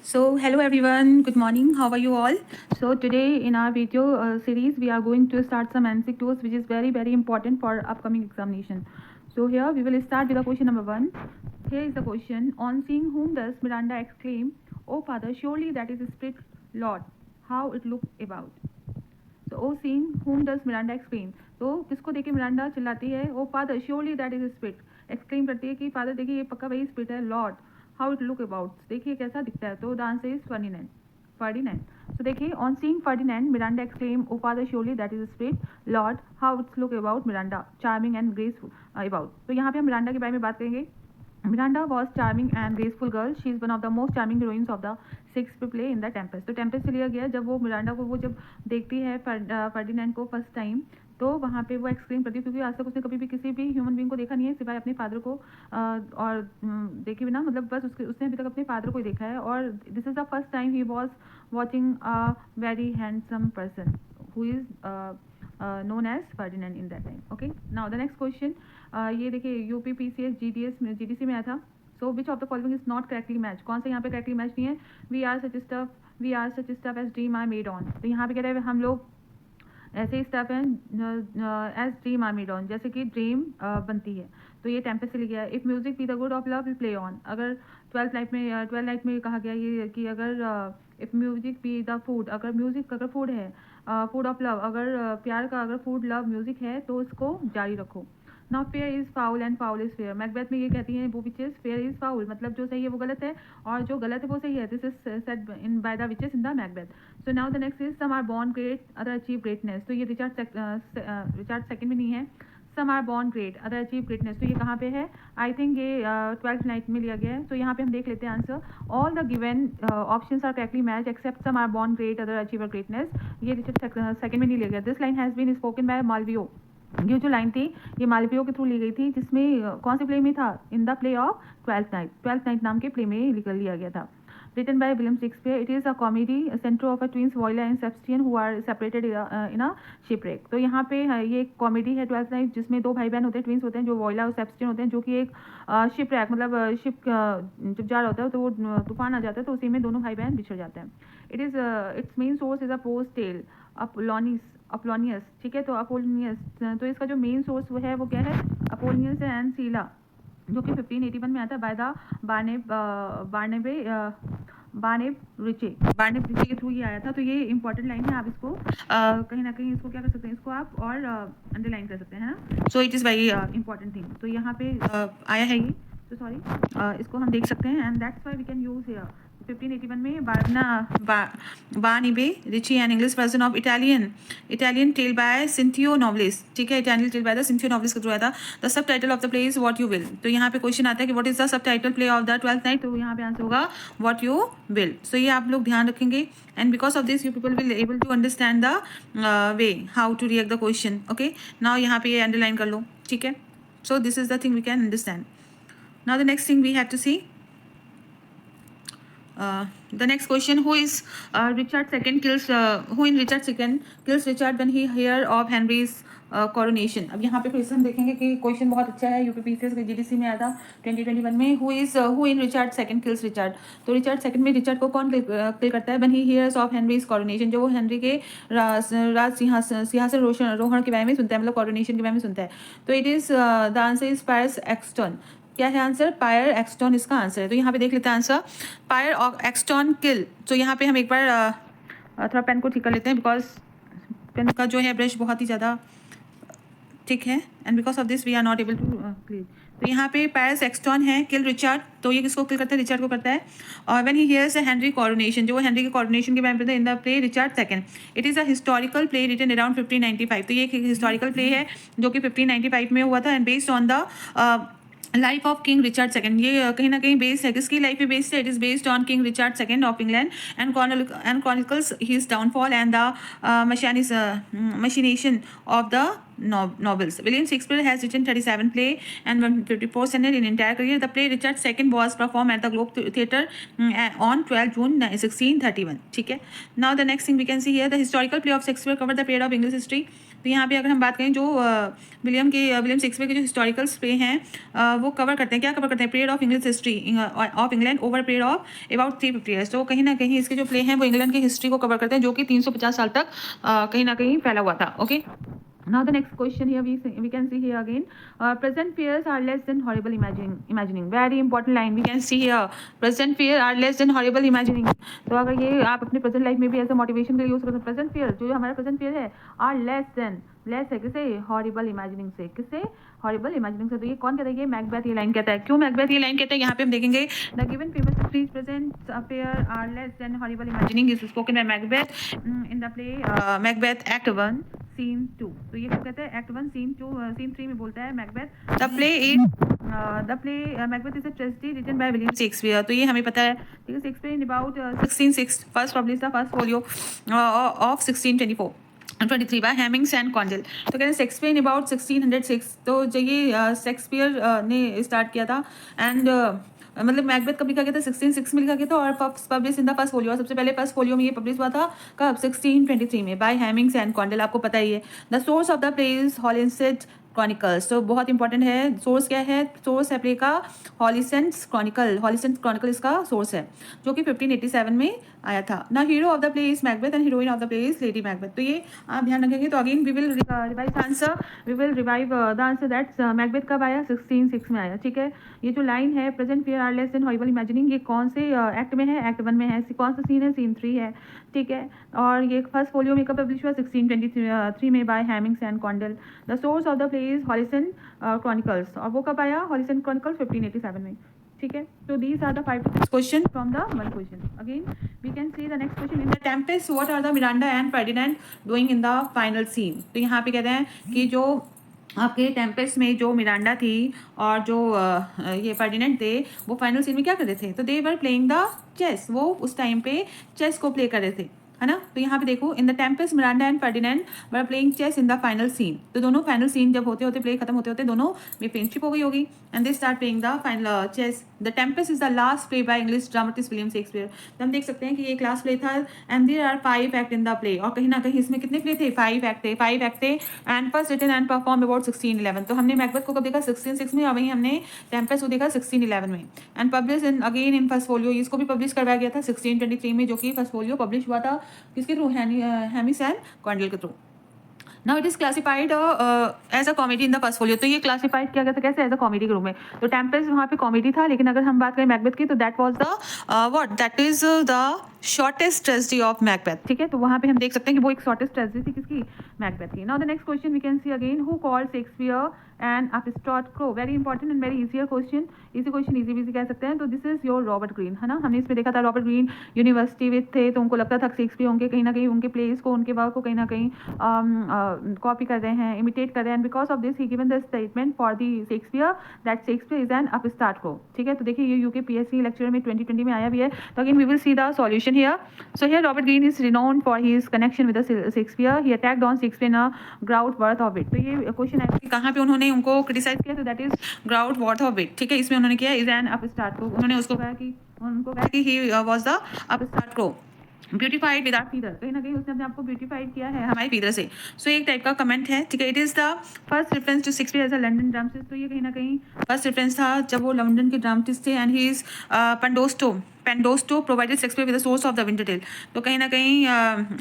So hello everyone, good morning, how are you all? So today in our video series we are going to start some MCQs which is very important for upcoming examination. So here we will start with the question number 1. Here is the question. On seeing whom does Miranda exclaim, "Oh father, surely that is a spirit, Lord, how it look about." तो ओ scene whom does Miranda exclaim, तो किसको देखे Miranda चिल्लाती है, O father surely that is spirit, exclaim करती है कि father देखिए ये पक्का वही स्पिरिट है, lord how it look about, देखिए कैसा दिखता है, तो the answer is Ferdinand Ferdinand तो देखिए on seeing Ferdinand Miranda exclaim, O father surely that is spirit, lord how it's look about Miranda charming and graceful about. तो यहाँ पे हम मिरांडा के बारे में बात करेंगे। Miranda was charming and graceful girl. She is one of the most charming heroines of the Shakespeare play in the Tempest. तो टेम्पेस्ट से लिया गया जब वो मिरांडा को वो जब देखती है फर्डिनेंड को फर्स्ट टाइम, तो वहाँ पे वो एक्सक्लेम करती है, क्योंकि आज तक उसने कभी भी किसी भी ह्यूमन बीइंग को देखा नहीं है सिवाय अपने फादर को, और देखे बिना, मतलब बस उसने अभी तक अपने फादर को ही देखा है, और this is the first time he was watching a very handsome person who is known as Ferdinand in that time. Okay, now the next question. ये देखिए यूपी पीसीएस जीडीसी में आया था। So which of the following is not correctly match, कौन सा यहाँ पे correctly match नहीं है? We are such stuff as dream I made on, तो यहाँ पे कह रहे हैं हम लोग ऐसे ही स्टफ हैं as dream are made on, जैसे कि ड्रीम बनती है, तो ये टेम्पेस्ट से लिया गया है। If music be the good of love will play on, अगर ट्वेल्थ नाइट में कहा गया ये कि अगर if music be the food, अगर म्यूजिक अगर फूड है, फूड ऑफ लव, अगर प्यार का अगर फूड लव म्यूजिक है तो इसको जारी रखो। Now fair is foul and foul is fair, Macbeth में ये कहती हैं वो विचेस फेयर इज़ फाउल, मतलब जो सही है वो गलत है और जो गलत है वो सही है। This is said in by the witches in the Macbeth. So now the next is some are born great other achieve greatness, तो ये रिचार्ड सेकंड में नहीं है। Some are born great other achieve greatness, तो ये कहाँ पे है? आई थिंक ये ट्वेल्थ नाइट में लिया गया है। तो यहाँ पे हम देख लेते हैं answer. All the given options are correctly match except some are born great other achiever greatness, ये रिचार्ड सेकंड में नहीं लिया गया। This line has been spoken by Malvolio, ये जो लाइन थी ये मालवियो के थ्रू ली गई थी, जिसमें कौन से प्ले में था? इन the play of twelfth night नाम के प्ले में लिया गया था। written by William Shakespeare. It is a comedy center of a twins Viola and Sebastian who are separated in a shipwreck. तो यहाँ पे ये एक कॉमेडी है ट्वेल्थ नाइट, जिसमें दो भाई बहन होते हैं, ट्विंस होते हैं, जो वॉयला और सेबस्टियन होते हैं, जो कि एक शिपरैक मतलब शिप जब जा रहा होता है तो वो तूफान आ जाता है, तो उसी में दोनों भाई बहन बिछड़ जाते हैं। It's main source is a prose tale Apollonius, ठीक है, तो अपोलोनियस, तो इसका जो मेन सोर्स वो है वो क्या है? अपोलोनियस एंड सीला, जो कि 1581 में आता है बाय द बार्नेब रिचे के थ्रू ये आया था। तो ये इंपॉर्टेंट लाइन है, आप इसको कहीं ना कहीं इसको क्या कर सकते हैं, इसको आप और अंडरलाइन कर सकते हैं, है ना। So it is very important thing, तो यहाँ पे आया है ये, तो सॉरी इसको हम देख सकते हैं, and that's why we can use here 1581 में Barnabe Riche and English version of Italian tale by Cinthio novellas, ठीक है, Italian tale by the Cinthio novellas के थ्रू आया था। The subtitle of the play is what you will, तो यहाँ पे question आता है कि what is the subtitle play of the twelfth night, तो यहाँ पे आंसर होगा व्हाट यू विल। सो ये आप लोग ध्यान रखेंगे, and because of this you people will able to understand the way how to react the question. Okay, now यहाँ पे ये अंडरलाइन कर लो, ठीक है। So this is the thing we can understand. Now the next thing we have to see the next question, who in Richard II kills Richard when he hear of Henry's coronation। अब यहाँ पे फिर से हम देखेंगे कि question बहुत अच्छा है, यूपीपीसीएस के जीडीसी में आया था 2021 में। Who in Richard second kills Richard, तो रिचर्ड सेकंड में रिचर्ड को कौन किल करता है? when he hears of Henry's coronation, जो वो हेनरी के राज सिंहासन रोहण के बारे में सुनता है, मतलब कॉरोनेशन के बारे में सुनता है। तो it is the answer is Piers Exton, क्या है आंसर? पायर एक्सटॉन इसका आंसर है। तो यहाँ पे देख लेते हैं आंसर, पायर एक्सटॉन किल। तो यहाँ पे हम एक बार थोड़ा पेन को ठीक कर लेते हैं, बिकॉज पेन का जो है ब्रश बहुत ही ज़्यादा ठीक है, and because of this we are not able to clear. तो यहाँ पे पायर्स एक्सटॉन है, किल रिचर्ड, तो ये किसको किल करता है? रिचर्ड को करता है। और when he hears Henry coronation, जो वो हेनरी के कॉरोनेशन के बारे में in the play Richard second, it is a historical play written around 1595। तो ये एक हिस्टोरिकल प्ले है जो कि 1595 में हुआ था, and based on the life of king Richard second. ये कहीं ना कहीं बेस्ड है, किसकी लाइफ पे बेस्ड है? It is based on king Richard second of England and chronicles his downfall and the machination of the novels. William Shakespeare has written 37 play and 154 sonnet in entire career. The play Richard II was performed at the Globe Theatre on 12 June 1631. ठीक है। Now the next thing we can see here, the historical play of Shakespeare covered the period of English history तो यहाँ पे अगर हम बात करें जो विलियम शेक्सपियर के जो हिस्टोरिकल प्ले हैं वो कवर करते हैं, क्या कवर करते हैं, period of English history of England over period of about 350 years. तो कहीं ना कहीं इसके जो प्ले हैं वो इंग्लैंड की हिस्ट्री को कवर करते हैं, जो कि 350 साल तक कहीं ना कहीं फैला हुआ था। Okay, now the next question here we can see here again, present fears are less than horrible imagining very important line we can see here, present fear are less than horrible imagining। तो अगर ये आप अपने present life में भी ऐसे motivation के लिए यूज करते हैं, प्रेजेंट फियर जो हमारा प्रेजेंट फियर है आर लेस है किसे, हॉरिबल इमेजिनिंग से, किससे, हॉरिबल इमेजिनिंग से। तो ये कौन कहता है, ये मैकबेथ ये लाइन कहता है। क्यों मैकबेथ ये लाइन कहता है, यहाँ पे हम देखेंगे the given famous speech present affair are less than horrible imagining is spoken by Macbeth in the play Macbeth act 1 scene 2। तो ये क्या कहते हैं, एक्ट 1 सीन 2 सीन 3 में बोलता है Macbeth the play Macbeth is a tragedy written by William Shakespeare. तो ये हमें पता है, ठीक है, Shakespeare in about 1606 first publish the first folio of 1623 by Heminges and Condell. तो कहते हैं शेक्सपियर इन अबाउट 1606। तो जो ये शेक्सपियर ने स्टार्ट किया था एंड मतलब मैकबेथ कब लिखा गया था, 1606 में लिखा गया था और publish in the first folio, सबसे पहले फर्स्ट फोलियो में ये पब्लिश हुआ था कब, 1623 में बाय हेमिंग्स एंड कॉन्डेल। आपको पता ही है the source of the play is Holinshed's chronicles. तो बहुत इंपॉर्टेंट है, सोर्स क्या है, सोर्स है प्ले का हॉलिसेंस क्रॉनिकल इसका सोर्स है, जो कि 1587 में आया था ना। Hero of the play is Macbeth and heroine of the play is lady Macbeth. तो ये आप ध्यान रखेंगे। तो again we will revive the answer that Macbeth कब आया, 1606 में आया, ठीक है। ये जो लाइन है present fear are less than horrible imagining, ये कौन से एक्ट में है, एक्ट 1 में है। कौन सा सीन है, सीन 3 है, ठीक है। और ये फर्स्ट फोलियो में कब पब्लिश हुआ, 1623 में by Heminges and Condell. The source of the play is Holinshed chronicles, और वो कब आया, हॉलिसन क्रॉनिकल्स 1587 में, ठीक है। तो these are the 5 question from the one question. Again we can see the next question, in the Tempest what are the Miranda and Ferdinand doing in the final scene. तो यहाँ पे कहते हैं कि जो आपके टेम्पेस्ट में जो मिरांडा थी और जो ये फर्डिनेंड थे वो फाइनल सीन में क्या कर रहे थे, तो दे वर प्लेइंग द चेस, वो उस टाइम पे चेस को प्ले कर रहे थे, है ना। तो यहाँ पे देखो in the Tempest Miranda and Ferdinand were playing chess in the final scene. तो दोनों फाइनल सीन जब होते होते प्ले खत्म होते होते दोनों में फ्रेंडशिप हो गई होगी and they start playing the final chess. The Tempest is the last play by English dramatist William Shakespeare. तो हम देख सकते हैं कि ये क्लास प्ले था and there are 5 act in the play, और कहीं ना कहीं इसमें कितने प्ले थे, 5 एक्ट थे and first written and perform about 1611। तो हमने मैकबेथ को कब देखा, 1606 में, और वहीं हमने टेम्पेस्ट को देखा 1611 में and publish in again in first folio. इसको भी पब्लिश करवाया गया था 1623 में, जो कि फर्स्ट फोलियो पब्लिश हुआ था किसके थ्रू, हेमिंग्स एंड कॉन्डेल के through. Now it is classified as a comedy in the first folio. तो ये क्लासिफाइड किया गया था कैसे, एज अ कॉमेडी के रूप में। तो टेम्पेस्ट वहाँ पे कॉमेडी था, लेकिन अगर हम बात करें मैकबेथ की तो that was the what, that is the shortest tragedy of Macbeth, ठीक है। तो वहाँ पे हम देख सकते हैं कि वो एक शॉर्टेस्ट ट्रेजेडी थी किसकी, मैकबेथ की। Now the next question we can see again, who called Shakespeare and upstart crow. Very important and very easier question, इसी क्वेश्चन इजी कह सकते हैं। तो this is your Robert Greene, है ना। हमने इसमें देखा था रॉबर्ट ग्रीन यूनिवर्सिटी में थे, तो उनको लगता था शेक्सपियर उनके कहीं ना कहीं उनके प्लेस को, उनके वर्क को कहीं ना कहीं कॉपी कर रहे हैं, इमिटेट कर रहे हैं। Because of this he given the statement for the Shakespeare that Shakespeare is an upstart crow, ठीक है। तो देखिए ये यूके पीएससी लेक्चर में 2020 में आया भी है। तो again we will see the solution here. So here Robert Greene is renowned for his connection with the Shakespeare. He attacked on Shakespeare in a grout worth of it. तो ये question है कि कहाँ पे उन्होंने उनको क्रिटिसाइज किया, तो that is grout worth of it, ठीक है। इसमें उन्होंने किया इज एन अपस्टार्ट को, उन्होंने उसको कहा कि उनको कहा कि ही वाज द अपस्टार्ट को ब्यूटिफाइड विदाउट फीदर। कहीं ना कहीं उसने अपने आप को ब्यूटिफाइड किया है हमारे फीदर से। सो एक टाइप का कमेंट है, ठीक है। It is the first reference to Shakespeare as a London dramatist. तो ये कहीं ना कहीं फर्स्ट रेफरेंस था जब वो लंदन के ड्रामेटिस्ट थे and he is Pandosto provided Shakespeare with the source of the winter tale. तो कहीं ना कहीं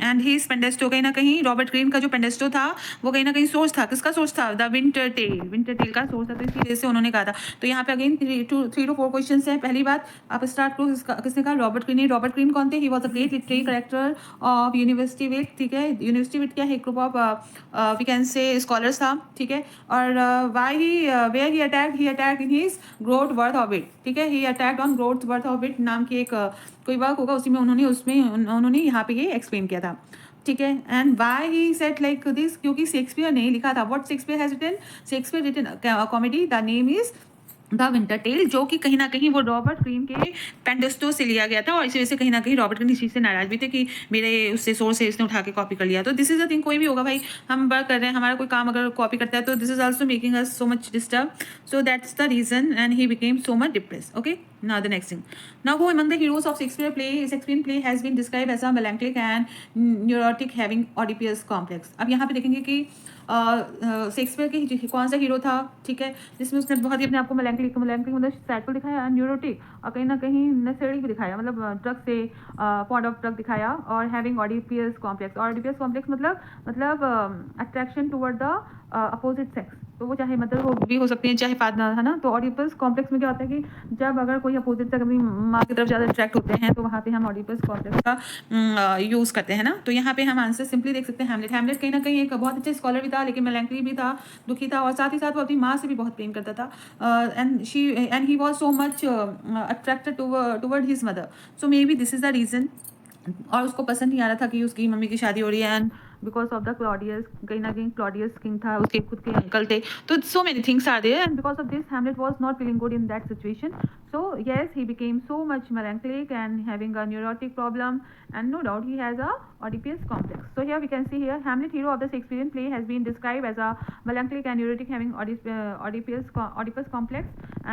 एंड ही इज पेंडेस्टो, कहीं ना कहीं रॉबर्ट ग्रीन का जो पेंडेस्टो था वो कहीं ना कहीं सोर्स था, किसका सोर्स था, द विंटर टेल का सोर्स था। तो इसी वजह से उन्होंने कहा था। तो यहाँ पे अगेन 3 to 4 क्वेश्चन है। पहली बात, आप स्टार्ट करो, किसने कहा, रॉबर्ट ग्रीन। रॉबर्ट ग्रीन कौन थे, he was a great literary character of university wit, ठीक है। यूनिवर्सिटी विट क्या है, group of we can say scholars था, ठीक है। और why he were he attacked in his groatsworth of it, ठीक है। He attacked on groatsworth of it नाम की एक कोई वर्क होगा, उसी में उन्होंने यहाँ पे ये एक्सप्लेन किया था, ठीक है। And why he said like this, क्योंकि शेक्सपियर ने लिखा था, what Shakespeare has written, Shakespeare written comedy, the name is the winter Tale, जो कि कहीं ना कहीं वो रॉबर्ट ग्रीन के पेंडेस्टो से लिया गया था। और इसी वजह से कहीं ना कहीं रॉबर्ट ग्रीन इस चीज़ से नाराज भी थे कि मेरे उससे सोर्स से इसने उठा के कॉपी कर लिया। तो दिस इज द थिंग, कोई भी होगा भाई, हम वर्क कर रहे हैं, हमारा कोई काम अगर कॉपी करता है तो this is also making us so much disturb, so that's the reason and he became so much depress, okay. Now the next thing. Now who among the heroes of Shakespearean play has been described as a melancholic and neurotic having Oedipus complex? अब यहाँ पे देखेंगे कि Shakespeare के कौन सा hero था, ठीक है, जिसमें उसने बहुत ही अपने आप को मेलैंकोलिक मतलब सैडफुल दिखाया, न्यूरोटिक और कहीं ना कहीं नेसेसरी भी दिखाया, मतलब ड्रग से पॉइंट ऑफ ड्रग दिखाया, और हैविंग ऑडिपियस कॉम्प्लेक्स। ऑडिपियस कॉम्प्लेक्स मतलब attraction toward the opposite sex, तो वो चाहे मतलब वो भी हो सकती है चाहे फादर, है ना। तो ऑडिपस कॉम्प्लेक्स में क्या होता है कि जब अगर कोई अपोजिट सेक्स अपनी माँ की तरफ ज़्यादा अट्रैक्ट होते हैं तो वहाँ पे हम ऑडिपस कॉम्प्लेक्स का यूज़ करते हैं ना। तो यहाँ पे हम आंसर सिंपली देख सकते हैं हैमलेट। हैमलेट कहीं ना कहीं एक बहुत अच्छा स्कॉलर भी था, लेकिन मेलैंकोली भी था, दुखी था, और साथ ही साथ वो अपनी माँ से भी बहुत प्रेम करता था, and he was so much attracted toward his mother. So may be this is the reason. और उसको पसंद नहीं आ रहा था कि उसकी मम्मी की शादी हो रही है, and because of the Claudius, कहीं ना कहीं क्लॉडियस किंग था, उसके खुद के अंकल थे, तो so many things are there, and because of this Hamlet was not feeling good in that situation. So yes, he became so much melancholic and having a neurotic problem, and no doubt he has a Oedipus complex. So here we can see here Hamlet, hero of the Shakespearean play, has been described as a melancholic and neurotic having Oedipus complex.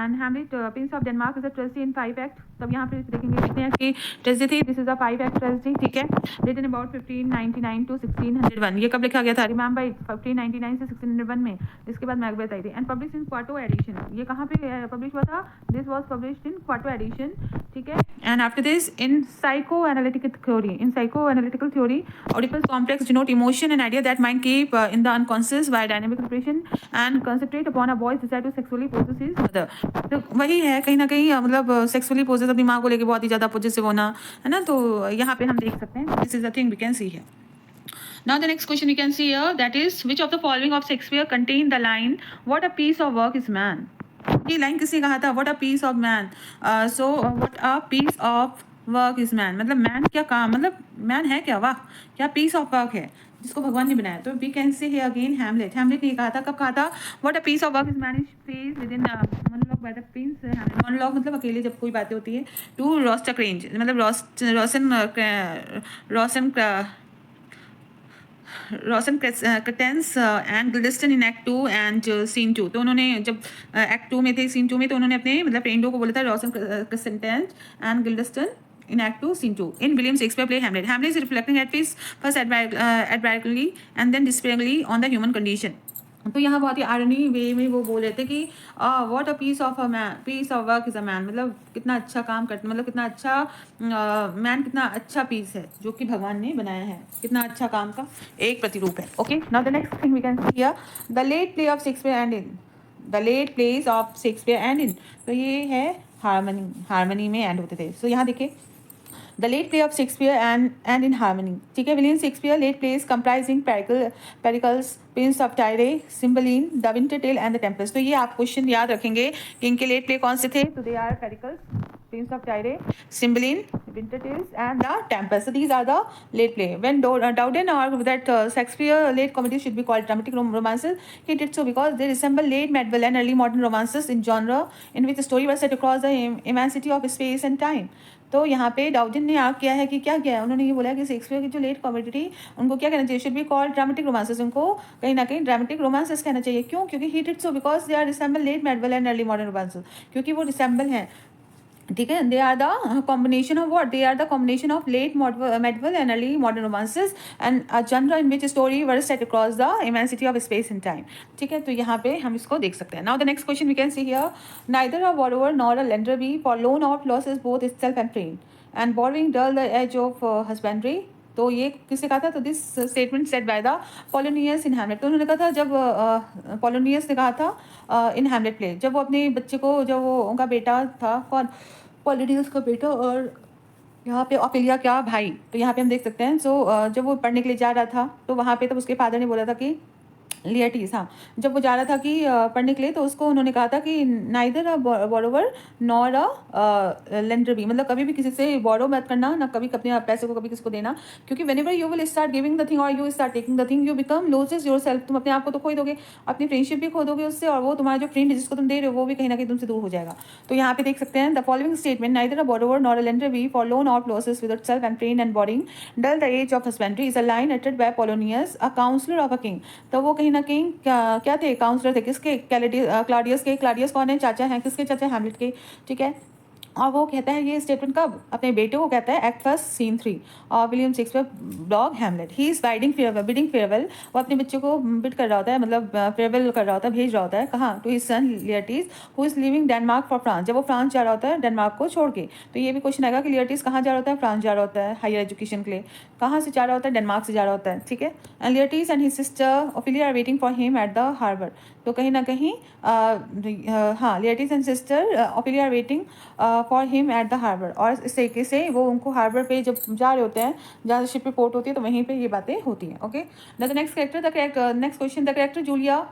And Hamlet, Prince of Denmark, is a tragedy in 5 act. तब यहाँ पे देखेंगे कितने act की tragedy थी. This is a 5 act tragedy, ठीक है, written about 1599 to 1601. ये कब लिखा गया था? रिमेंबर 1599 से 1601 में. इसके बाद मैकबेथ आई थी, and publish in quarto edition. ये कहाँ पे पब्लिश हुआ था? This was published in quarto edition, ठीक है. And after this in psychoanalytical theory, Oedipus complex denote emotion and idea that mind keep in the unconscious by dynamic repression and concentrate upon a boy's desire to sexually possess his mother. तो वही है कहीं ना कहीं मतलब sexually poses अपनी माँ को लेके बहुत ही ज़्यादा पॉजिटिव होना, है ना. तो यहाँ पे हम देख सकते हैं, this is the thing we can see here. Now the next question we can see here, that is, which of the following of Shakespeare contain the line what a piece of work is man? ये line किसने कहा था? what a piece of man. So what a piece of work is man, मतलब man क्या काम, मतलब man है क्या, वाह क्या पीस ऑफ वर्क है जिसको भगवान ने बनाया. तो we can say here again Hamlet. Hamlet ने कहा था, कब कहा था? what a piece of work is man is phrased within monologue by the prince Hamlet. monologue मतलब अकेले जब कोई बातें होती है. to Rosencrantz, मतलब Rosencrantz and Guildenstern in act 2 and scene 2. तो उन्होंने जब एक्ट 2 में थे, सीन 2 में, तो उन्होंने अपने मतलब फ्रेंडों को बोला था रोसेनक्रेंटेंस and गिल्डस्टन in Act 2, Scene 2. In William Shakespeare play Hamlet, Hamlet is reflecting at first admirably and then despairingly on the human condition. तो यहाँ बहुत ही आयरनी वे में वो बोल रहे थे कि what a piece of work is a man, मतलब कितना अच्छा काम करते, मतलब कितना अच्छा मैन, कितना अच्छा पीस है जो कि भगवान ने बनाया है, कितना अच्छा काम का एक प्रतिरूप है. Okay, now the next thing we can see here, the late play of Shakespeare and in. The late plays of Shakespeare and in, तो ये है हारमनी में एंड होते थे. सो यहाँ देखिए, The late play of Shakespeare and in harmony. ठीक है, William Shakespeare late plays comprising Pericles, Prince of Tyre, Cymbeline, The Winter Tale and The Tempest. तो ये आप क्वेश्चन याद रखेंगे कि इनके लेट प्ले कौन से थे. तो they are Pericles, Prince of Tyre, Cymbeline, Winter Tales and The Tempest. So these are the late play. When Dowden argued that Shakespeare late comedies should be called dramatic romances, he did so because they resemble late medieval and early modern romances in genre, in which the story was set across the immensity of space and time. तो यहाँ पे डाउडिन ने आग किया है कि क्या किया है, उन्होंने ये बोला कि शेक्सपियर की जो लेट कॉमेडी थी उनको क्या कहना चाहिए, should be called dramatic romances. उनको कहीं ना कहीं ड्रामेटिक रोमांसेस कहना चाहिए. क्यों? क्योंकि he did so because they are resemble late medieval and early modern romances, क्योंकि वो रिसेंबल हैं, ठीक है. They are the combination of what, they are the combination of late medieval and early modern romances and a genre in which story were set across the immensity of space and time. ठीक है, तो यहाँ पे हम इसको देख सकते हैं. Now the next question we can see here, neither a borrower nor a lender be for loan of loses both itself and pain and borrowing dull the edge of husbandry. तो ये किसने कहा था? तो this statement set by the Polonius in Hamlet. तो उन्होंने कहा था जब पोलोनियस ने कहा था इन हैमलेट प्ले, जब वो अपने बच्चे को, जब वो उनका बेटा था, कौन, पोलोनियस का बेटा, और यहाँ पे ओफेलिया का भाई. तो यहाँ पे हम देख सकते हैं. सो जब वो पढ़ने के लिए जा रहा था तो वहाँ पे तब उसके फादर ने बोला था कि लियटीज, हाँ, जब वो जा रहा था कि पढ़ने के लिए, तो उसको उन्होंने कहा था कि neither a borrower nor a lender be, मतलब कभी भी किसी से बोरो मत करना, ना कभी अपने पैसे को कभी किसी को देना, क्योंकि whenever you will start giving the thing और you start taking the thing, you become losses yourself. तुम अपने आप को तो खो दोगे, अपनी फ्रेंडशिप भी खो दोगे उससे, और वो तुम्हारा जो फ्रेंड है जिसको तुम दे रहे हो वो भी कहीं ना कहीं तुमसे दूर हो जाएगा. तो यहाँ पे देख सकते हैं the following statement, neither a borrower nor a lender be for loan of loses with self and pain and borrowing dull the edge of husbandry is a line uttered by Polonius a counsellor of a king. तो वो कहीं ना कहीं क्या थे? Counsellor थे. किसके? Claudius के. क्लॉडियस कौन है? चाचा हैं. किसके चाचा? हैमलेट के. ठीक है, और वो कहता है ये स्टेटमेंट कब, अपने बेटे को कहता है, एक्ट फर्स्ट सीन 3 और William Shakespeare blog Hamlet. He is bidding farewell, वो अपने बच्चे को बिड कर रहा होता है, मतलब फेयरवेल कर रहा होता है, भेज रहा होता है कहाँ, to his son Laertes who is living Denmark for France. जब वो फ्रांस जा रहा होता है डेनमार्क को छोड़ के, तो ये भी क्वेश्चन आएगा कि लियर्टीज कहाँ जा रहा होता है, फ्रांस जा रहा होता है हायर एजुकेशन के लिए। कहाँ से जा रहा होता है, डेनमार्क से जा रहा होता है, ठीक है। And Laertes and his sister Ophelia are waiting for him at the harbour. तो कहीं ना कहीं हाँ, Laertes and sister Ophelia are waiting for him at the harbour, और इस तरीके से वो उनको हार्बर पे जब जा रहे होते हैं, जहाँ शिप पे पोर्ट होती है, तो वहीं पे ये बातें होती हैं। Okay, the next question, the character Julia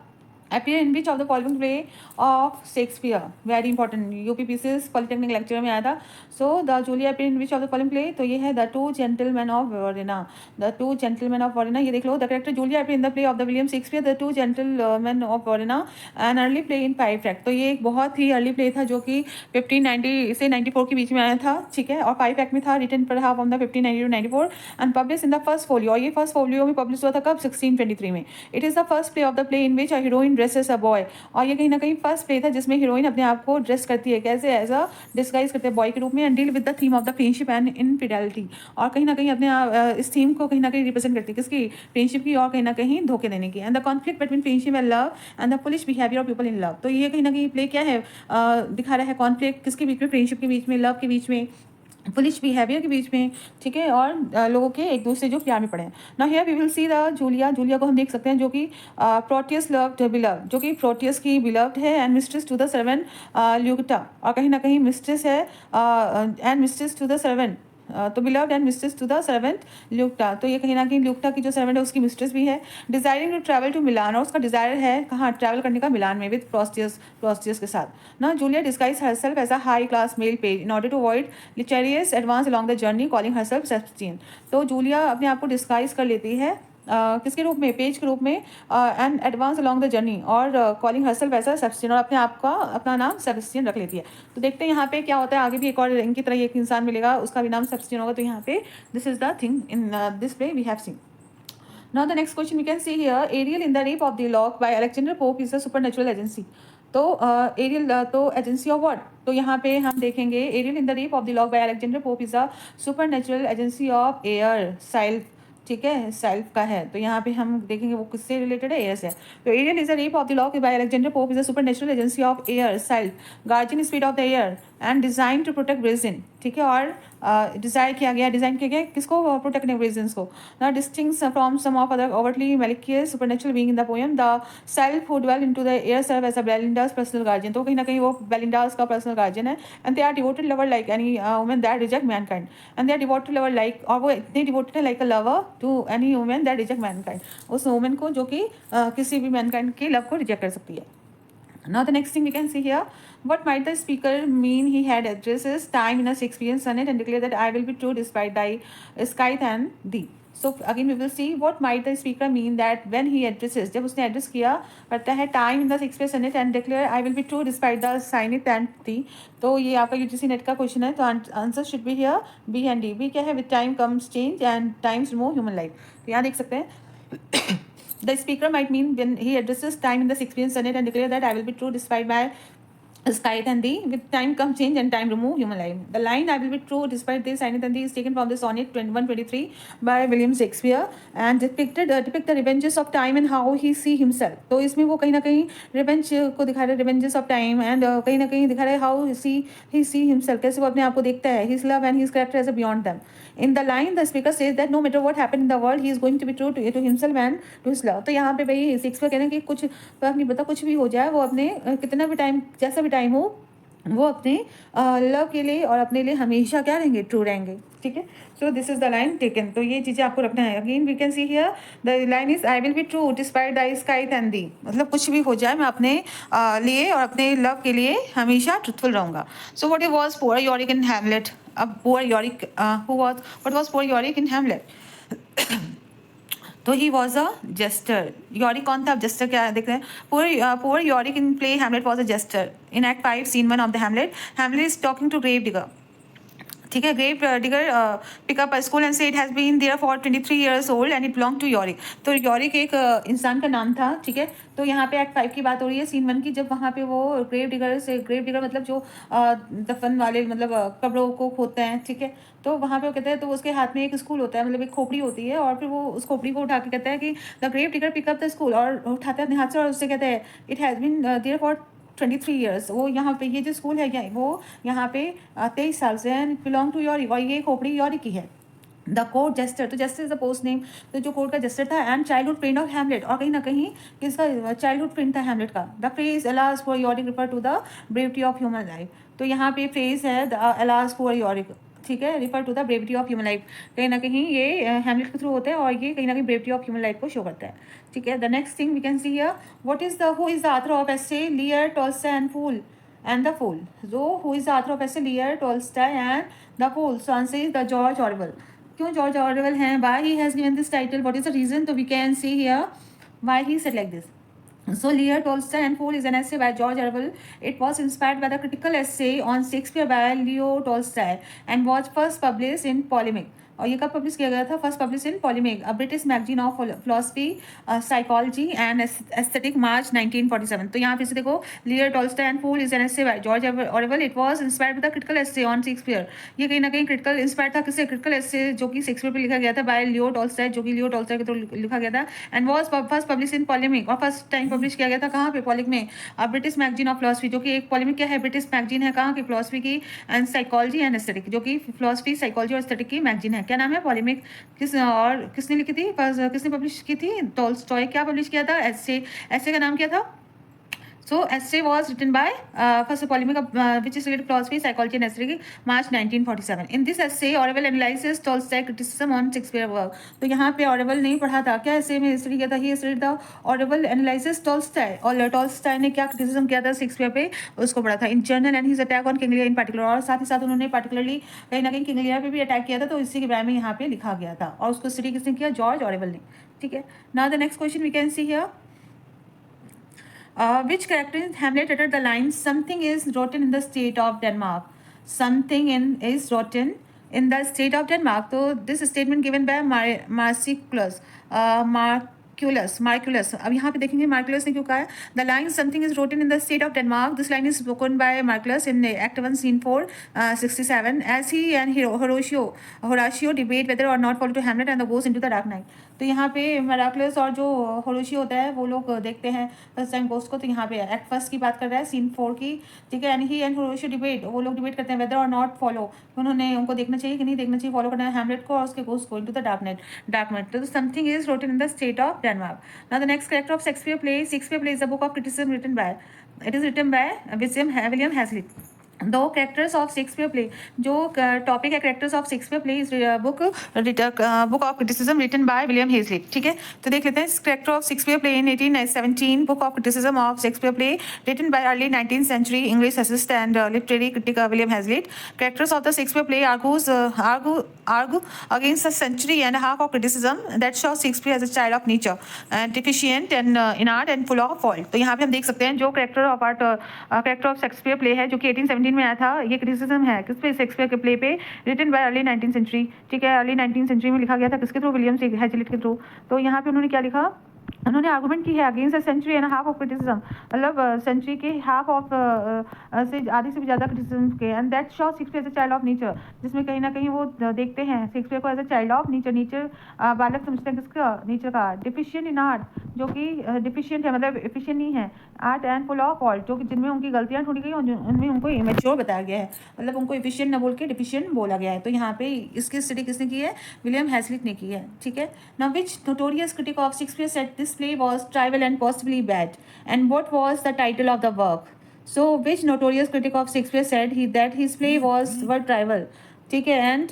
appear in which of the following play of Shakespeare? Very important, UPPC's polytechnic lecture में आया था। So the Julia appear in which of the following play, तो ये है the two gentleman of Verona. The two gentleman of Verona, ये देख लो, the character Julia appear in the play of the William Shakespeare the two gentleman of Verona, an early play in 5 act. तो ये एक बहुत ही early play था जो कि 1590 से 94 के बीच में आया था, ठीक है, और 5 एक्ट में था, रिटन पर half on the 1590 to 94 and publish in the first folio. और ये फर्स्ट फोलियो में पब्लिश हुआ था कब, 1623 में। It is the first play of the play in which a heroine dresses a boy, और ये कहीं ना कहीं फर्स्ट प्ले था जिसमें हीरोइन अपने आप को ड्रेस करती है, कैसे, एज अ डिस्गाइज करते हैं बॉय के रूप में, and deal with the theme of the friendship and infidelity. और कहीं ना कहीं अपने इस थीम को कहीं ना कहीं रिप्रेजेंट करती है, किसकी, फ्रेंडशिप की, और कहीं ना कहीं धोखे देने की, and the conflict between friendship and love and the police behaviour of people in love. तो ये कहीं ना कहीं प्ले क्या है, दिखा रहा है कॉन्फ्लिक्ट किसके बीच में, फ्रेंडशिप के बीच में, लव के बीच में, पुलिस बिहेवियर के बीच में, ठीक है, और लोगों के एक दूसरे जो प्यार में पड़े हैं। Now here we will see the Julia को हम देख सकते हैं जो कि प्रोटियस लव्ड बिलव्ड, जो कि प्रोटियस की बिलव्ड है, and mistress to the servant Lucetta, और कहीं ना कहीं मिस्ट्रेस है and mistress to the servant, तो beloved and mistress to the servant Lucetta. तो ये कहीं ना कहीं ल्यूक्टा की जो सर्वेंट है उसकी मिस्ट्रेस भी है। Desiring to travel to Milan, और उसका डिजायर है कहाँ, ट्रैवल करने का, मिलान में, विद प्रोस्टियस के साथ ना। Julia disguise herself as a high class male page in order to avoid lecherous advance along the journey, calling herself Sebastian. तो जूलिया अपने आप को डिस्गाइज कर लेती है किसके रूप में, पेज के रूप में, and advance along the journey, और calling herself as a Sebastian, और अपने आप का अपना नाम सेबस्टियन रख लेती है। तो देखते हैं यहाँ पे क्या होता है, आगे भी एक और इनकी तरह एक इंसान मिलेगा, उसका भी नाम सेबस्टियन होगा। तो यहाँ पे this is the thing in this play we have seen. Now the next question we can see here, Ariel in the Rape of the Lock by Alexander Pope is a supernatural agency. तो Ariel तो agency of what, तो यहाँ पे हम देखेंगे Ariel in the rape of the lock by Alexander Pope is a super natural agency of air self, ठीक है, self का है। तो यहाँ पे हम देखेंगे वो किससे रिलेटेड है, एयर से। तो Ariel is the rape of the lock by Alexander Pope is a super natural agency of air self, guardian speed of the air and design to protect brazen, ठीक है, और डिजाइन किया गया किसको, protect करने ब्रेजिन्स को। ना distinguish from some of other overtly malicious supernatural being in the poem, the self who dwell into the air serve as a Belinda's personal guardian. तो कहीं ना कहीं वो बेलिंडास का पर्सनल गार्जियन है, and they are devoted lover like any women that reject mankind, and they are devoted lover like, और वो इतने डिवोटेड है like a lover to any women that reject Mankind, उस वुमेन को जो कि किसी भी मैनकाइंड के लव को रिजेक्ट कर सकती है। Now the next thing we can see here, what might the speaker mean he had addresses time in a Shakespearean sonnet and declared that I will be true despite thy scythe and thee. So again we will see what might the speaker mean that when he addresses, जब उसने address किया करता है time in the Shakespeare sonnet and declare I will be true despite the scythe and thee. तो ये आपका UGC net का question है, तो answer should be here B and D. B क्या है, with time comes change and times remove human life. तो यहाँ देख सकते हैं The speaker might mean when he addresses time in the Shakespearean sonnet and declare that I will be true despite my scythe and thee, with time come change and time remove human life. The line I will be true despite this scythe and thee is taken from the sonnet 123 by William Shakespeare and depict the revenges of time and how he see himself. तो इसमें वो कहीं ना कहीं revenge को दिखा रहे, रिवेंजेस of time, and कहीं ना कहीं दिखा रहे हाउ ही सी हिमसेल्फ, कैसे वो अपने आप को देखता है, his love and his character as a beyond them. In the line, the speaker says that no matter what happened in the world, he is going to be true to himself and to his love. तो यहाँ पे भाई Shakespeare कह रहे हैं कि कुछ फर्क नहीं पड़ता, कुछ भी हो जाए, वो अपने कितना भी टाइम, जैसा भी टाइम हो, वो अपने लव के लिए और अपने लिए हमेशा क्या रहेंगे, ट्रू रहेंगे, ठीक है. So this is the line taken. तो ये चीज़ें आपको रखना है. Again we can see here the line is I will be true despite the sky and the, मतलब कुछ भी हो जाए मैं अपने लिए और अपने लव के लिए हमेशा ट्रूथफुल रहूँगा. So what was poor Yorick in Hamlet. अब poor Yorick what was poor Yorick in Hamlet. तो ही वॉज अ जेस्टर. यॉरिक कौन था, अब जेस्टर क्या देख रहे हैं. Poor Yorick in play Hamlet was a jester. In act 5 scene 1 of the Hamlet, Hamlet is talking to grave digger. ठीक है, grave digger pick up skull and say it has been there for 23 years old and it belong to Yorick. तो Yorick एक इंसान का नाम था, ठीक है। तो यहाँ पे एक्ट 5 की बात हो रही है, सीन 1 की, जब वहाँ पे वो ग्रेव डिगर से, ग्रेव डिगर मतलब जो दफन वाले, मतलब कब्रों को खोदते हैं, ठीक है। तो वहाँ पे वो कहते हैं, तो उसके हाथ में एक स्कूल होता है, मतलब एक खोपड़ी होती है, और फिर वो उस खोपड़ी को उठा के कहता है कि the grave digger pick up the skull, और उठाते हैं अपने हाथ से और उससे कहते हैं it has been there for 23 years. वो यहाँ पे ये जो स्कूल है, वो यहाँ पे 23 साल से, एंड बिलोंग टू योरी, और ये खोपड़ी योरी की है। द कोर्ट जेस्टर, तो jester is the post name, तो जो कोर्ट का जेस्टर था, and childhood friend of Hamlet, और कहीं ना कहीं किसका चाइल्डहुड फ्रेंड था हैमलेट का। The phrase alas for Yorick refer to the brevity of human life. तो यहाँ पे फ्रेज है द अलास फॉर योरिक, ठीक है, refer to the brevity of human life. कहीं ना कहीं ये हैमलेट के थ्रू होता है, और ये कहीं ना कहीं ब्रेविटी ऑफ ह्यूमन लाइफ को शो करता है, ठीक है। The next thing we can see here, what is the who is the author of essay Lear Tolstoy and fool and the fool. जो who is the author of essay Lear Tolstoy and the fool, so answer is the George Orwell. क्यों George Orwell हैं, why he has given this title, what is the reason, तो we can see here why he said like this. So Leo Tolstoy and Fool is an essay by George Orwell. It was inspired by the critical essay on Shakespeare by Leo Tolstoy and was first published in Polemic. और ये कब publish किया गया था, first publish in Polemic, a British magazine of philosophy, psychology and aesthetic, March 1947। तो यहाँ पे से देखो, Lear Tolstoy and fool is an essay by George Orwell, it was inspired with the critical essay on Shakespeare. ये कहीं ना कहीं critical inspire था, किससे, क्रिटिकल एसे जो कि शेक्सपियर पे लिखा गया था, बाय लियो टॉल्स्टॉय, जो कि लियो टॉल्स्टॉय के थ्रू लिखा गया था, and was first publish in Polemic, और फर्स्ट टाइम पब्लिश किया गया था कहाँ पे, पॉलिक में, ब्रिटिश मैगजीन ऑफ फिलोसफी, जो कि एक पॉलीमिक क्या है, ब्रिटिश मैगजीन है, कहाँ की, फिलोसफी की, एंड साइकोलॉजी एंड एस्थेटिक, जो कि फिलोसफी, साइकोलॉजी और एस्थेटिक की मैगजीन है। क्या नाम है, पॉलीमिक। और किसने लिखी थी, किसने पब्लिश की थी, टॉल्स्टॉय। क्या पब्लिश किया था, एसे, एसे का नाम क्या था। So essay was written by first polemic which is related to philosophy, psychology and aesthetic, March 1947. In this essay, Orwell analyzes Tolstoy criticism on Shakespeare work. तो यहाँ पे Orwell नहीं पढ़ा था, क्या essay में स्टडी किया था, ही स्टडी था Orwell analyzes Tolstoy, और Tolstoy ने क्या criticism किया था शेक्सपियर पे, उसको पढ़ा था, in journal and his attack on King Lear in particular, और साथ ही साथ उन्होंने particularly कहीं ना कहीं King Lear पे भी अटैक किया था, तो इसी के बारे में यहाँ पे लिखा गया था, और उसको स्टडी किसने किया, जॉर्ज ऑरवेल ने, ठीक है। Now the next question we can see here, which character in Hamlet uttered the line "Something is rotten in the state of Denmark"? Something is rotten in the state of Denmark. So this statement given by Marcellus. Marcellus. अब यहाँ पे देखेंगे Marcellus ने क्यों कहा है, the line "Something is rotten in the state of Denmark." This line is spoken by Marcellus in Act 1, Scene 4, 67, as he and Horatio debate whether or not follow to Hamlet and the goes into the dark night. तो यहाँ पे Marcellus और जो होरोशियो होता है, वो लोग देखते हैं फर्स्ट टाइम गोस्ट को। तो यहाँ पे एक्ट फर्स्ट की बात कर रहा है, सीन 4 की, ठीक है। एंड ही एंड होरोशियो डिबेट, वो लोग डिबेट करते हैं वेदर और नॉट फॉलो, उन्होंने उनको देखना चाहिए कि नहीं देखना चाहिए, फॉलो करना है हैमलेट को और उसके गोस्ट को इनटू द डार्क नाइट। तो something is rotten in the state of Denmark. Now the next character of Shakespeare play is the book of criticism written by, it is written by William Hazlitt. दो characters of Shakespeare play, जो topic है characters of Shakespeare play, is book of criticism written by William Hazlitt, ठीक है। तो देख लेते हैं character of Shakespeare play in 1817, book of criticism of Shakespeare play written by early 19th century English assist and literary critic William Hazlitt. Characters of the Shakespeare play argue against a century and a half of criticism that shows Shakespeare as a child of nature, deficient and in art and full of fault. तो यहाँ पे हम देख सकते हैं जो character of Shakespeare play है, जो कि 1817 में आया था, ये क्रिटिसिज्म है किस पे, शेक्सपियर के प्ले पे, written by early 19th century, ठीक है। अर्ली 19th century में लिखा गया था, किसके थ्रू, विलियम हैजलिट के थ्रू। तो यहाँ पे उन्होंने क्या लिखा, उन्होंने आर्गूमेंट की है against century and half of criticism, मतलब सेंचुरी के हाफ ऑफ से आधी से भी ज़्यादा क्रिटिसिज्म के, and that show Shakespeare as a child of nature, जिसमें कहीं ना कहीं वो देखते हैं शेक्सपियर को as a child of nature बालक समझते हैं किसका, नेचर का। डिफिशिएंट इन आर्ट, जो कि डिफिशिएंट है, मतलब एफिशिएंट नहीं है, art and full of fault, जो कि जिनमें उनकी गलतियाँ ढूंढी गई, उनमें उनको इमेच्योर बताया गया है, मतलब उनको एफिशिएंट न बोल के डिफिशिएंट बोला गया है। तो यहाँ पे इसकी स्टडी किसने की है, विलियम हैजलिट ने की है, ठीक है। Now which notorious critic of Shakespeare said this play was trivial and possibly bad, and what was the title of the work? So which notorious critic of Shakespeare said that his play were trivial, ठीक है, and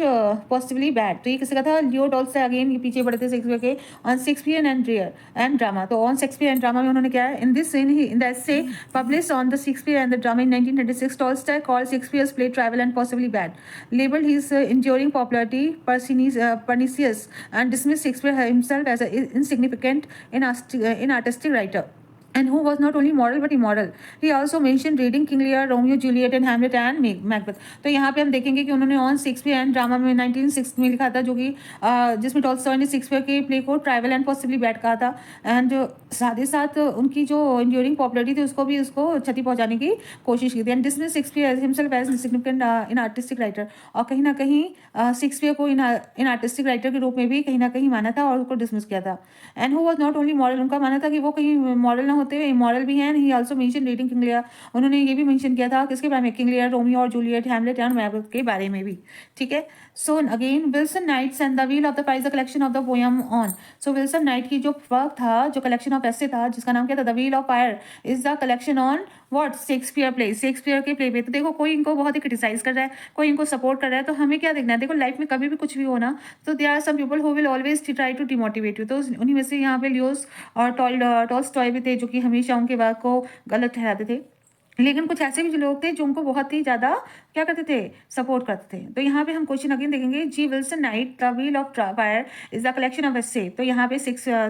possibly bad. तो ये किसी का था, Leo Tolstoy. Again ये पीछे बढ़ते शेक्सपियर के, ऑन शेक्सपियर एंड ड्रामा। तो ऑन शेक्सपियर एंड ड्रामा में उन्होंने क्या है, in this in the essay publish on the Shakespeare and the drama in 1936, Tolstoy called Shakespeare's play trivial and possibly bad, labelled his enduring popularity pernicious, and dismissed Shakespeare himself as an insignificant, inartistic writer. and who was not only moral but immoral. He also mentioned reading King Lear, Romeo Juliet and Hamlet and Macbeth. तो यहाँ पे हम देखेंगे कि उन्होंने on Shakespeare and drama में 1960 में लिखा था, जो कि जिसमें टॉल्स्टॉय ने शेक्सपियर के प्ले को ट्राइवल एंड पॉसिबली बैड कहा था, एंड साथ ही साथ उनकी जो इंड्यूरिंग पॉपुलरिटी थी उसको भी उसको क्षति पहुंचाने की कोशिश की थी, and dismiss Shakespeare himself as significant in artistic writer, और कहीं ना कहीं शेक्सपियर को इन आर्टिस्टिक राइटर के रूप में भी कहीं ना कहीं माना था और उसको डिसमिस किया था। And who was not only moral, उनका माना था कि वो कहीं मॉरल ना होते हुए इमॉरल भी हैं। He also mention reading King Lear, उन्होंने ये भी मेंशन किया था किसके बारे में, किंग लियर, रोमियो और जूलियट, हैमलेट एंड मैकबेथ के बारे में भी। ठीक है, so again Wilson Knight's and the wheel of the Fire, the collection of the poem on. So Wilson Knight की जो वर्क था, जो कलेक्शन ऑफ ऐसे था, जिसका नाम क्या था, the wheel of fire, is the collection on what, Shakespeare play, Shakespeare के प्ले पे। तो देखो, कोई इनको बहुत ही क्रिटिसाइज कर रहा है, कोई इनको सपोर्ट कर रहा है, तो हमें क्या देखना है, देखो लाइफ में कभी भी कुछ भी हो ना, तो there are some people who will always try to demotivate you. तो उन्हीं में से यहाँ पे लियोस और टॉल्स्टॉय भी थे, जो कि हमेशा उनके बात को गलत ठहराते थे। लेकिन कुछ ऐसे भी जो लोग थे जो उनको बहुत ही ज़्यादा क्या करते थे, सपोर्ट करते थे। तो यहाँ पे हम क्वेश्चन अगेन देखेंगे, G Wilson Knight the wheel of fire is the collection of essay. तो यहाँ पे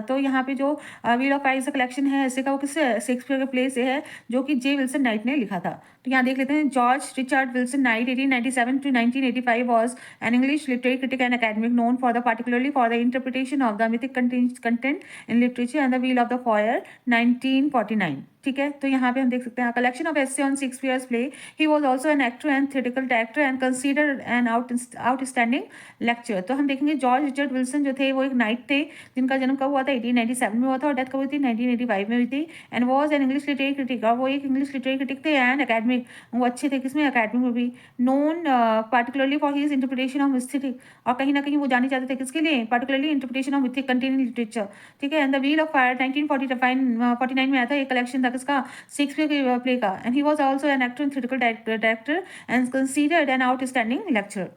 तो यहाँ पे जो व्हील ऑफ फायर कलेक्शन है ऐसे का, वो किससे, शेक्सपियर के प्ले से है, जो कि जे विल्सन नाइट ने लिखा था। तो यहाँ देख लेते हैं, George Richard Wilson night 1897 to 1985 was an English literary critic and academic known for the particularly for the interpretation of the mythic content in literature and the Wheel of the Fire 1949। ठीक है, तो यहाँ पे हम देख सकते हैं, collection of essay on Shakespeare's play. He was also an actor and theatrical director and considered an outstanding lecture. तो हम देखेंगे जॉर्ज रिचर्ड विल्सन जो थे वो एक नाइट थे, जिनका जन्म कब हुआ था, 1897 में हुआ था, और डेथ कब हुई थी, 1985 में हुई थी, and was an English literary critic, और वो एक इंग्लिश लिटरेरी क्रिटिक थे एंड अकेडमिक, वो अच्छे थे किसमें, अकेडमिक में भी, known particularly for his interpretation of mythic, और कहीं ना कहीं वो जाने जाते थे किसके लिए, particularly interpretation of mythic content in literature. ठीक है, and the wheel of fire 1949 में आया था, एक कलेक्शन था किसका, शेक्सपियर के प्ले का, and he was also an actor and theatrical director and considered an outstanding lecturer.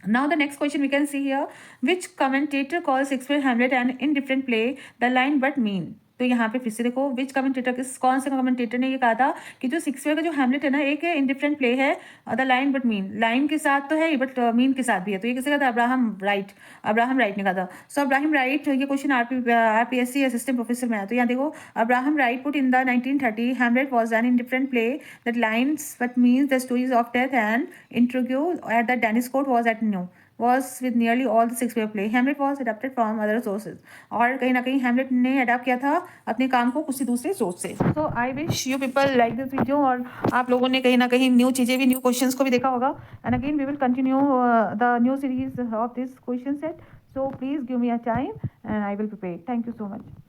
Now the next question we can see here, which commentator calls Shakespeare Hamlet an indifferent play, the line but mean। तो यहाँ पे फिर से देखो, विच commentator, कौन से commentator ने ये कहा था कि जो शेक्सपियर का जो हैमलेट है ना, एक इंडिफरेंट प्ले है, the line but mean, line के साथ तो है बट मीन के साथ भी है। तो ये किसने कहा था, अब्राहम राइट ने कहा था। सो अब्राहम राइट, ये क्वेश्चन आरपीएससी असिस्टेंट प्रोफेसर में है। तो यहाँ देखो, Abraham Wright put in the 1930 Hamlet was an indifferent play that lines but means the stories of death and interview at the Danish court was at new was with nearly all the Shakespeare play. Hamlet was adapted from other sources। और कहीं ना कहीं Hamlet ने adapt किया था अपने काम को किसी दूसरे सोर्स से। तो I wish you people like this video, और आप लोगों ने कहीं ना कहीं न्यू चीज़ें भी, न्यू क्वेश्चंस को भी देखा होगा। And again we will continue the new series of this question set. So please give me a time and I will prepare. Thank you so much.